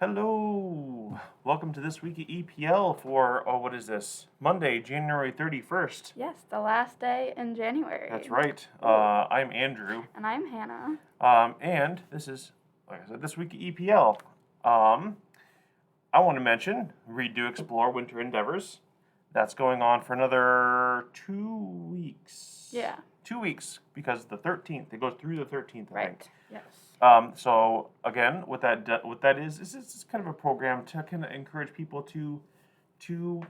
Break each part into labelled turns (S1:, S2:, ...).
S1: Hello! Welcome to this week at EPL for, what is this? Monday, January 31st.
S2: Yes, the last day in January.
S1: That's right. I'm Andrew.
S2: And I'm Hannah.
S1: And this is, like I said, this week at EPL. I want to mention Read, Do, Explore Winter Endeavors. That's going on for another 2 weeks.
S2: Yeah.
S1: 2 weeks, because the 13th, it goes through the 13th, I think.
S2: Yes.
S1: So again, what that is kind of a program to kind of encourage people to do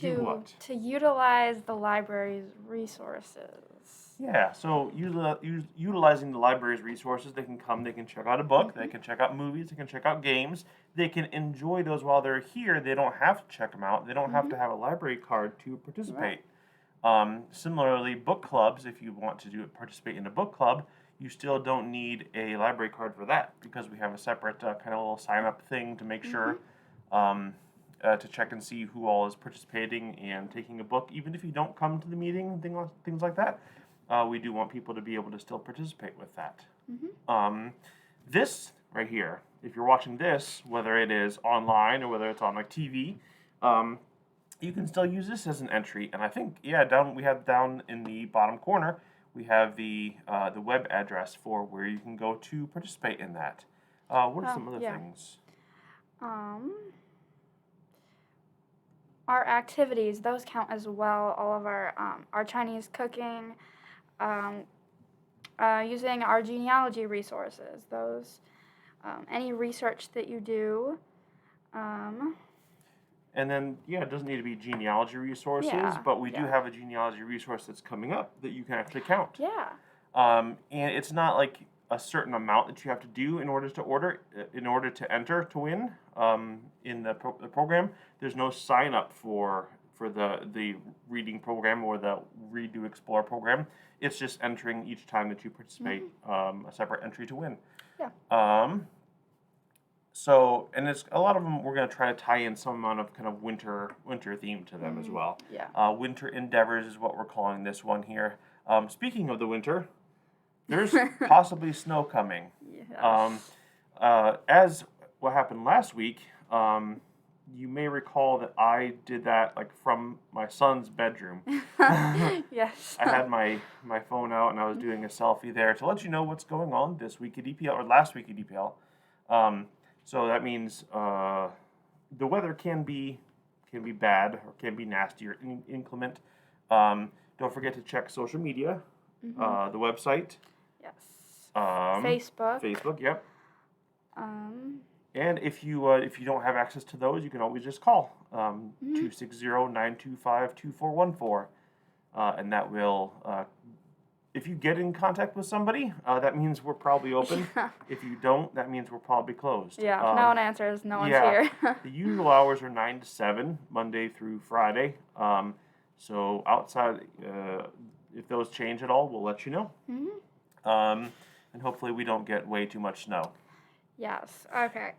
S1: what?
S2: To utilize the library's resources.
S1: Yeah, so utilizing the library's resources, they can check out a book, they can check out movies, they can check out games, they can enjoy those while they're here. They don't have to check them out. They don't have to have a library card to participate. Right. Similarly, book clubs, if you want to participate in a book club, you still don't need a library card for that because we have a separate kind of little sign-up thing to make sure to check and see who all is participating and taking a book. Even if you don't come to the meeting, things like that, we do want people to be able to still participate with that. This right here, if you're watching this, whether it is online or whether it's on like TV, you can still use this as an entry. And I think, we have down in the bottom corner, we have the web address for where you can go to participate in that. What are some other things?
S2: Our activities, those count as well. All of our Chinese cooking, using our genealogy resources, those, any research that you do.
S1: And then, it doesn't need to be genealogy resources, but we do have a genealogy resource that's coming up that you can actually count.
S2: Yeah.
S1: And it's not like a certain amount that you have to do in order to enter to win in the program. There's no sign up for the reading program or the Read, Do, Explore program. It's just entering each time that you participate, a separate entry to win.
S2: Yeah.
S1: So, and it's a lot of them. We're going to try to tie in some amount of kind of winter theme to them as well.
S2: Yeah.
S1: Winter Endeavors is what we're calling this one here. Speaking of the winter, there's possibly snow coming.
S2: Yes.
S1: As what happened last week, you may recall that I did that like from my son's bedroom.
S2: Yes.
S1: I had my phone out and I was doing a selfie there to let you know what's going on this week at EPL or last week at EPL. So that means the weather can be bad or can be nasty or inclement. Don't forget to check social media, the website.
S2: Yes.
S1: Facebook. Facebook, yep. And if you don't have access to those, you can always just call 260-925-2414, and that will. If you get in contact with somebody, that means we're probably open. If you don't, that means we're probably closed.
S2: Yeah, if no one answers, no one's here.
S1: The usual hours are 9 to 7, Monday through Friday. So outside, if those change at all, we'll let you know. And hopefully we don't get way too much snow.
S2: Yes, okay.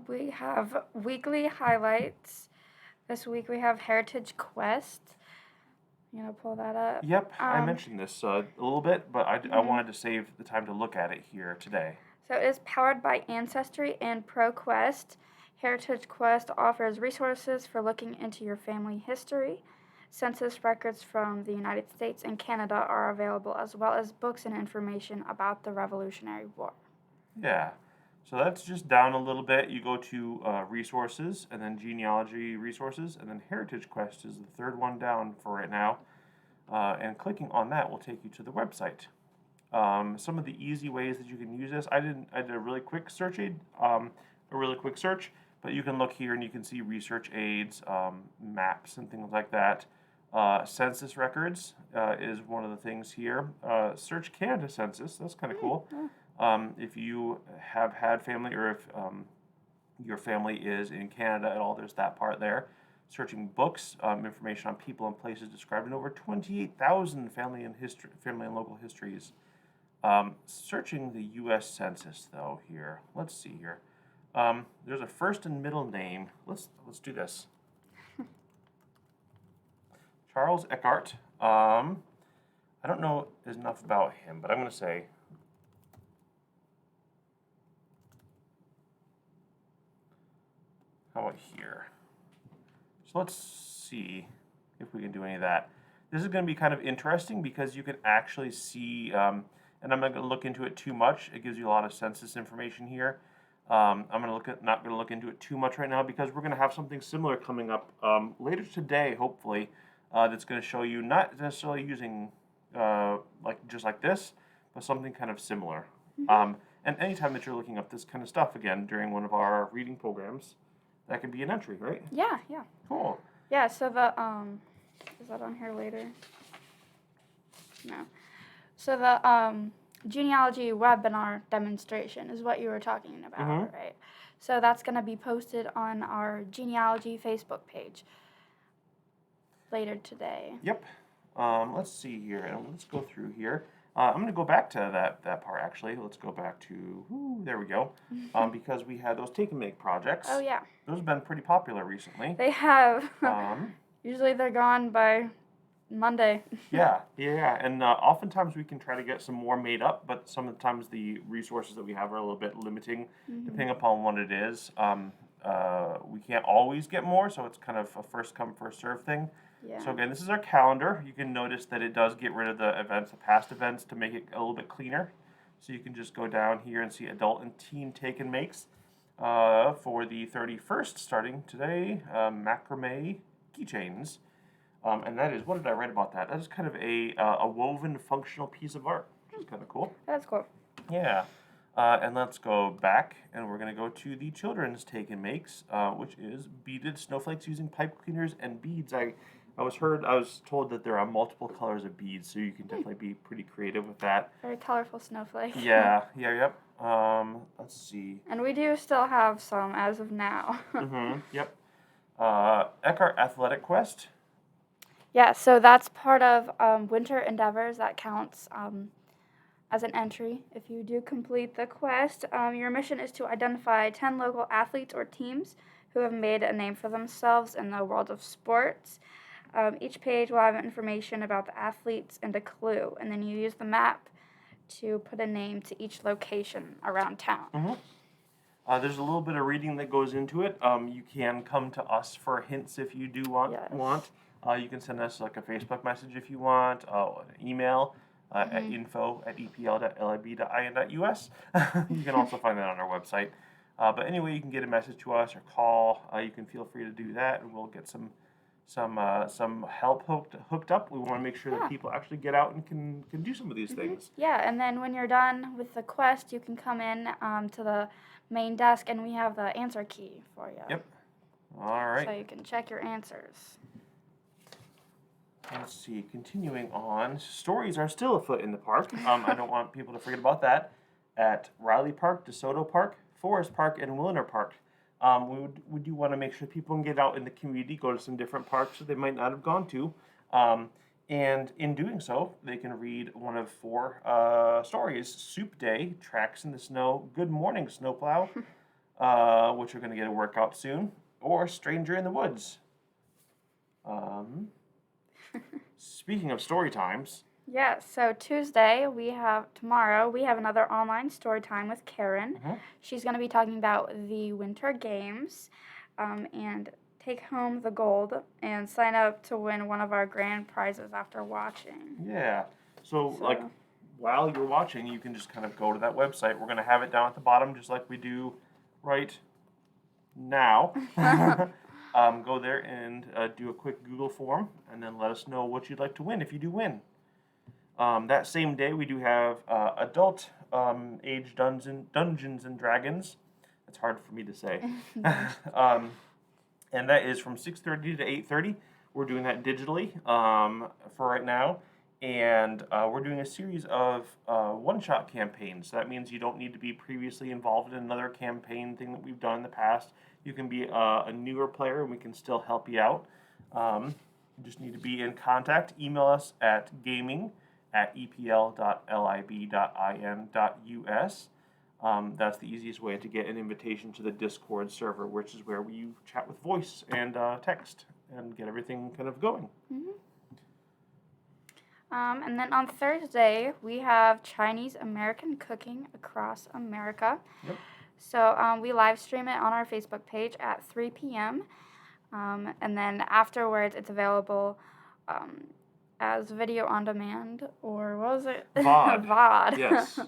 S2: We have weekly highlights. This week we have Heritage Quest. You gonna pull that up?
S1: Yep, I mentioned this a little bit, but I wanted to save the time to look at it here today.
S2: So it is powered by Ancestry and ProQuest. Heritage Quest offers resources for looking into your family history. Census records from the United States and Canada are available, as well as books and information about the Revolutionary War.
S1: Yeah, so that's just down a little bit. You go to resources, and then genealogy resources, and then Heritage Quest is the third one down for right now. And clicking on that will take you to the website. Some of the easy ways that you can use this, I did a really quick search but you can look here and you can see research aids, maps, and things like that. Census records is one of the things here. Search Canada Census, that's kind of cool. If you have had family or if your family is in Canada at all, there's that part there. Searching books, information on people and places described in over 28,000 family and local histories. Searching the U.S. Census, though, here. Let's see here. There's a first and middle name. Let's do this. Charles Eckhart. I don't know enough about him, but I'm going to say So let's see if we can do any of that. This is going to be kind of interesting because you can actually see, and I'm not going to look into it too much. It gives you a lot of census information here. I'm going to not going to look into it too much right now because we're going to have something similar coming up later today, hopefully, that's going to show you not necessarily using just like this, but something kind of similar. And anytime that you're looking up this kind of stuff again during one of our reading programs, that could be an entry, right?
S2: Yeah.
S1: Cool.
S2: Yeah, so the, is that on here later? No. So the, genealogy webinar demonstration is what you were talking about, right? So that's going to be posted on our genealogy Facebook page later today.
S1: Yep. Let's see here, and let's go through here. I'm going to go back to that part, actually. Let's go back to, there we go, because we had those take and make projects.
S2: Oh, yeah.
S1: Those have been pretty popular recently.
S2: They have.
S1: Um,
S2: Usually they're gone by Monday.
S1: yeah, and oftentimes we can try to get some more made up, but sometimes the resources that we have are a little bit limiting, depending upon what it is. We can't always get more, so it's kind of a first come, first serve thing.
S2: Yeah.
S1: So again, this is our calendar. You can notice that it does get rid of the events, the past events, to make it a little bit cleaner. So you can just go down here and see adult and teen take and makes for the 31st, starting today, Macrame Keychains. And that is, what did I write about that? That is kind of a woven functional piece of art, which is kind of cool.
S2: That's cool.
S1: Yeah. And let's go back, and we're going to go to the children's take and makes, which is beaded snowflakes using pipe cleaners and beads. I was told that there are multiple colors of beads, so you can definitely be pretty creative with that.
S2: Very colorful snowflake.
S1: Yep. Let's see.
S2: And we do still have some as of now.
S1: Yep. Eckhart Athletic Quest.
S2: Yeah, so that's part of winter endeavors. That counts as an entry. If you do complete the quest, your mission is to identify 10 local athletes or teams who have made a name for themselves in the world of sports. Each page will have information about the athletes and a clue, and then you use the map to put a name to each location around town.
S1: There's a little bit of reading that goes into it. You can come to us for hints if you do want. You can send us like a Facebook message if you want, an email at info@epl.lib.in.us. You can also find that on our website. But anyway, you can get a message to us or call. You can feel free to do that, and we'll get some help hooked up. We want to make sure that people actually get out and can do some of these things.
S2: Yeah, and then when you're done with the quest, you can come in to the main desk, and we have the answer key for you.
S1: Yep. All right.
S2: So you can check your answers.
S1: Let's see. Continuing on, stories are still afoot in the park. I don't want people to forget about that. At Riley Park, DeSoto Park, Forest Park, and Williner Park. We do want to make sure people can get out in the community, go to some different parks that they might not have gone to. And in doing so, they can read one of 4 stories. Soup Day, Tracks in the Snow, Good Morning Snowplow, which are going to get a workout soon, or Stranger in the Woods. Speaking of story times.
S2: Yeah, so tomorrow, we have another online story time with Karen. She's going to be talking about the Winter Games and take home the gold and sign up to win one of our grand prizes after watching.
S1: Yeah, so like while you're watching, you can just kind of go to that website. We're going to have it down at the bottom just like we do right now. Go there and do a quick Google form, and then let us know what you'd like to win if you do win. That same day, we do have adult age Dungeons and Dragons. That's hard for me to say. And that is from 6:30 to 8:30. We're doing that digitally for right now. And we're doing a series of one-shot campaigns. So that means you don't need to be previously involved in another campaign thing that we've done in the past. You can be a newer player, and we can still help you out. You just need to be in contact. Email us at gaming@epl.lib.in.us. That's the easiest way to get an invitation to the Discord server, which is where we chat with voice and text and get everything kind of going.
S2: And then on Thursday, we have Chinese American cooking across America.
S1: Yep.
S2: So we live stream it on our Facebook page at 3 p.m. And then afterwards, it's available as video on demand, or what was it?
S1: VOD.
S2: VOD.
S1: Yes.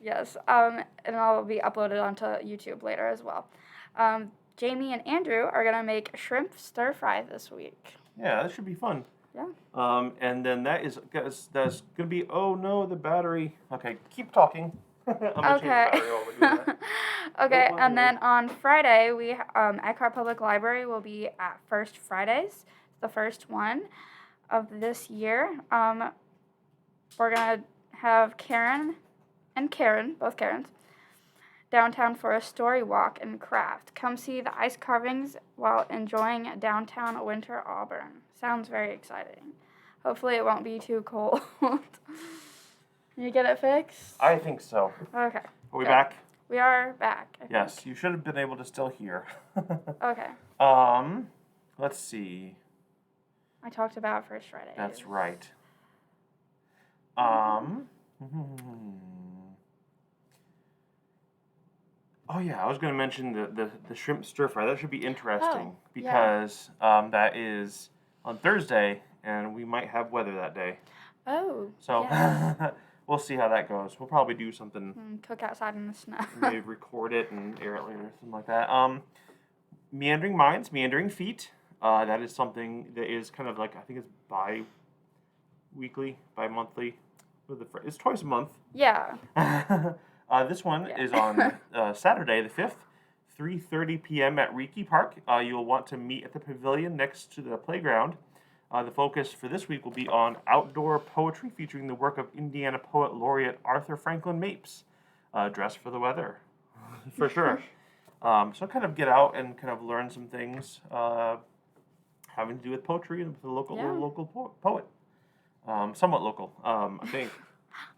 S2: Yes. And it'll be uploaded onto YouTube later as well. Jamie and Andrew are gonna make shrimp stir fry this week.
S1: Yeah, that should be fun.
S2: Yeah.
S1: And then that's gonna be, oh no, the battery. Okay, keep talking. I'm gonna change the battery while we're doing that.
S2: Okay,
S1: Nope,
S2: and then on Friday, Eckhart Public Library will be at First Fridays, the first one of this year. We're gonna have Karen and Karen, both Karens, downtown for a story walk and craft. Come see the ice carvings while enjoying downtown winter Auburn. Sounds very exciting. Hopefully it won't be too cold. You get it fixed?
S1: I think so.
S2: Okay.
S1: Are we
S2: Good.
S1: back?
S2: We are back. I
S1: Yes,
S2: think.
S1: you should have been able to still hear.
S2: Okay.
S1: Let's see.
S2: I talked about First Friday.
S1: That's right. Oh yeah, I was going to mention the shrimp stir fry. That should be interesting because that is on Thursday, and we might have weather that day.
S2: Oh.
S1: So
S2: Yeah.
S1: we'll see how that goes. We'll probably do something.
S2: Cook outside in the snow.
S1: Maybe record it and air it later, something like that. Meandering minds, meandering feet. That is something that is kind of like, I think it's bi-weekly, bi-monthly. It's twice a month.
S2: Yeah.
S1: This one is on Saturday the 5th, 3:30 p.m. at Reiki Park. You'll want to meet at the pavilion next to the playground. The focus for this week will be on outdoor poetry featuring the work of Indiana poet laureate Arthur Franklin Mapes. Dress for the weather, for sure. So kind of get out and kind of learn some things having to do with poetry and with the local poet. Somewhat local, I think.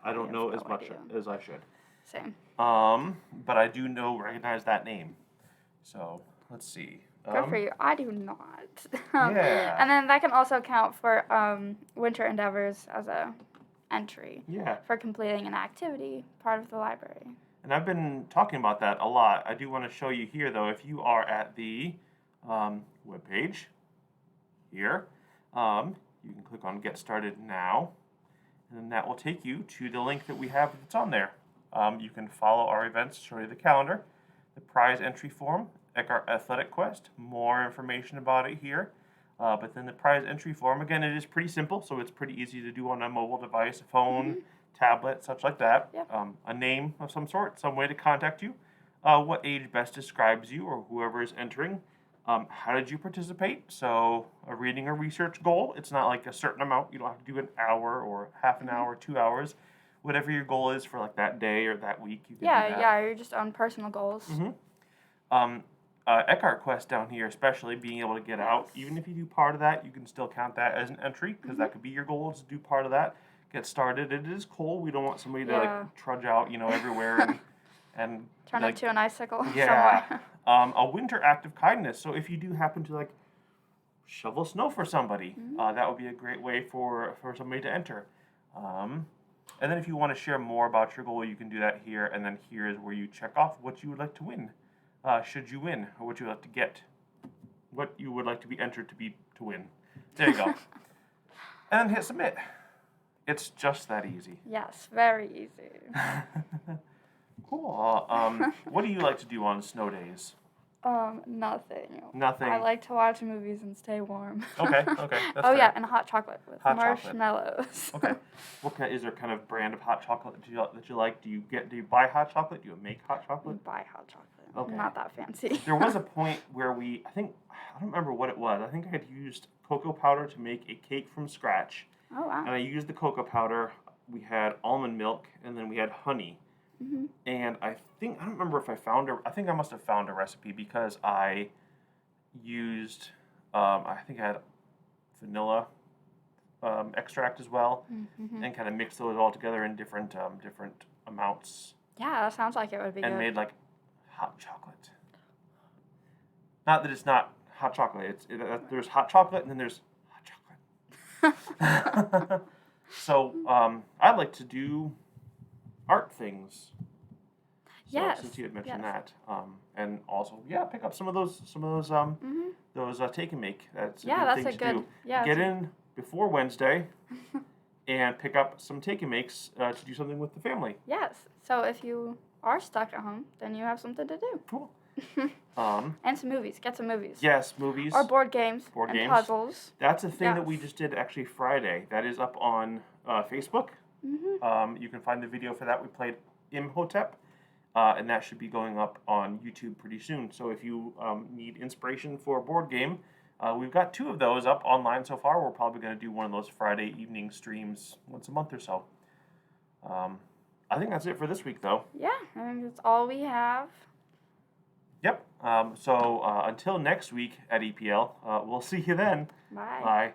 S1: I don't know as much as I should.
S2: Same.
S1: But I do recognize that name. So let's see.
S2: Good for you. I do not.
S1: Yeah.
S2: And then that can also count for winter endeavors as a entry.
S1: Yeah.
S2: For completing an activity part of the library.
S1: And I've been talking about that a lot. I do want to show you here, though, if you are at the webpage here, you can click on Get Started Now, and then that will take you to the link that we have that's on there. You can follow our events, show you the calendar, the prize entry form, Eckhart Athletic Quest, more information about it here. But then the prize entry form, again, it is pretty simple, so it's pretty easy to do on a mobile device, a phone, tablet, such like that.
S2: Yep.
S1: A name of some sort, some way to contact you, what age best describes you or whoever is entering, how did you participate? So a reading or research goal, it's not like a certain amount. You don't have to do an hour or half an hour, 2 hours. Whatever your goal is for like that day or that week, you can do that.
S2: Yeah, your just own personal goals.
S1: Eckhart Quest down here, especially being able to get out. Even if you do part of that, you can still count that as an entry because that could be your goal is to do part of that. Get started. It is cold. We don't want somebody to like trudge out, everywhere and
S2: turn it to an icicle
S1: yeah.
S2: somewhere.
S1: A winter act of kindness. So if you do happen to like shovel snow for somebody, that would be a great way for somebody to enter. And then if you want to share more about your goal, you can do that here. And then here is where you check off what you would like to win. Should you win, or what you would like to get, what you would like to be entered to win. There you go. And then hit submit. It's just that easy.
S2: Yes, very easy.
S1: Cool. What do you like to do on snow days?
S2: Nothing.
S1: Nothing.
S2: I like to watch movies and stay warm.
S1: Okay. That's fair.
S2: Yeah, and hot chocolate with
S1: Hot chocolate.
S2: marshmallows.
S1: Okay. Is there kind of brand of hot chocolate that you like? Do you buy hot chocolate? Do you make hot chocolate?
S2: Buy hot chocolate.
S1: Okay.
S2: Not that fancy.
S1: There was a point where I don't remember what it was. I think I had used cocoa powder to make a cake from scratch.
S2: Oh, wow.
S1: And I used the cocoa powder. We had almond milk, and then we had honey.
S2: Mm-hmm.
S1: And I don't remember if I think I must have found a recipe because I used, I think I had vanilla extract as well, and kind of mixed those all together in different amounts.
S2: Yeah, that sounds like it would be
S1: and
S2: good.
S1: made like hot chocolate. Not that it's not hot chocolate. There's hot chocolate and then there's hot chocolate. So I like to do art things. So
S2: Yes.
S1: since you had mentioned
S2: Yes.
S1: that, and also pick up some of those those take and make. That's a
S2: Yeah,
S1: good
S2: that's
S1: thing
S2: a
S1: to
S2: good.
S1: do.
S2: Yeah.
S1: Get in before Wednesday and pick up some take and makes to do something with the family.
S2: Yes. So if you are stuck at home, then you have something to do.
S1: Cool.
S2: And some movies. Get some movies.
S1: Yes, movies.
S2: Or board games.
S1: Board
S2: and
S1: games.
S2: puzzles.
S1: That's a thing that we
S2: Yes.
S1: just did actually Friday. That is up on Facebook. You can find the video for that. We played Imhotep, and that should be going up on YouTube pretty soon. So if you need inspiration for a board game, we've got 2 of those up online so far. We're probably going to do one of those Friday evening streams once a month or so. I think that's it for this week, though.
S2: Yeah, I think that's all we have.
S1: Yep. So until next week at EPL, we'll see you then.
S2: Bye.
S1: Bye.